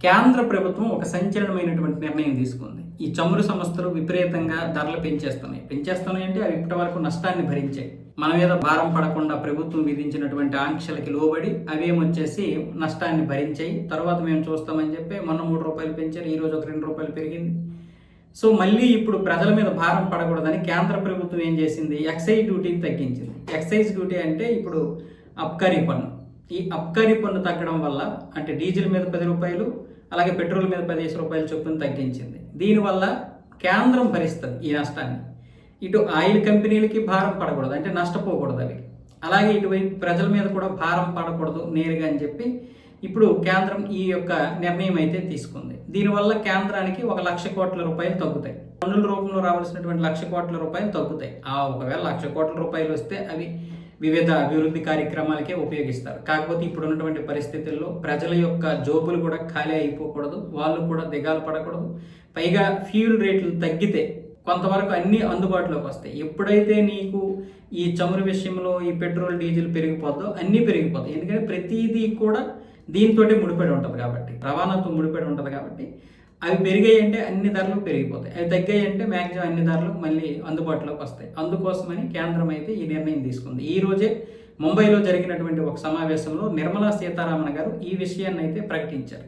కేంద్ర ప్రభుత్వం ఒక సంచలనమైనటువంటి నిర్ణయం తీసుకుంది. ఈ చమురు సంస్థలు విపరీతంగా ధరలు పెంచేస్తున్నాయి అంటే అవి ఇప్పటి వరకు నష్టాన్ని భరించాయి. మన మీద భారం పడకుండా ప్రభుత్వం విధించినటువంటి ఆంక్షలకి లోబడి అవేమొచ్చేసి నష్టాన్ని భరించాయి. తర్వాత మేము చూస్తామని చెప్పి మొన్న ₹3 పెంచారు, ఈ రోజు ఒక ₹2 పెరిగింది. సో మళ్ళీ ఇప్పుడు ప్రజల మీద భారం పడకూడదని కేంద్ర ప్రభుత్వం ఏం చేసింది, ఎక్సైజ్ డ్యూటీని తగ్గించింది. ఎక్సైజ్ డ్యూటీ అంటే ఇప్పుడు అబ్కారీ పన్ను. ఈ అబ్కారీ పన్ను తగ్గడం వల్ల అంటే డీజిల్ మీద ₹10, అలాగే పెట్రోల్ మీద ₹15 చొప్పున తగ్గించింది. దీనివల్ల కేంద్రం భరిస్తుంది ఈ నష్టాన్ని. ఇటు ఆయిల్ కంపెనీలకి భారం పడకూడదు, అంటే నష్టపోకూడదు అవి. అలాగే ఇటువైపు ప్రజల మీద కూడా భారం పడకూడదు నేరుగా అని చెప్పి ఇప్పుడు కేంద్రం ఈ యొక్క నిర్ణయం అయితే తీసుకుంది. దీనివల్ల కేంద్రానికి ₹1,00,000 కోట్ల తగ్గుతాయి. పన్నుల రూపంలో రావాల్సినటువంటి ₹1,00,000 కోట్ల తగ్గుతాయి. ఒకవేళ ₹1,00,000 కోట్ల వస్తే అవి వివిధ అభివృద్ధి కార్యక్రమాలకే ఉపయోగిస్తారు. కాకపోతే ఇప్పుడు ఉన్నటువంటి పరిస్థితుల్లో ప్రజల యొక్క జోబులు కూడా ఖాళీ అయిపోకూడదు, వాళ్ళు కూడా దిగాలు పడకూడదు. పైగా ఫ్యూల్ రేట్లు తగ్గితే కొంతవరకు అన్నీ అందుబాటులోకి వస్తాయి. ఎప్పుడైతే నీకు ఈ చమురు విషయంలో ఈ పెట్రోల్ డీజిల్ పెరిగిపోద్దో అన్నీ పెరిగిపోతాయి. ఎందుకంటే ప్రతిదీ కూడా దీంతో ముడిపడి ఉంటుంది కాబట్టి, రవాణాతో ముడిపడి ఉంటుంది కాబట్టి అవి పెరిగాయి అంటే అన్ని ధరలు పెరిగిపోతాయి, అవి తగ్గాయి అంటే మ్యాక్సిమం అన్ని ధరలు మళ్ళీ అందుబాటులోకి వస్తాయి. అందుకోసమని కేంద్రం అయితే ఈ నిర్ణయం తీసుకుంది. ఈ రోజే ముంబైలో జరిగినటువంటి ఒక సమావేశంలో నిర్మలా సీతారామన్ గారు ఈ విషయాన్ని అయితే ప్రకటించారు.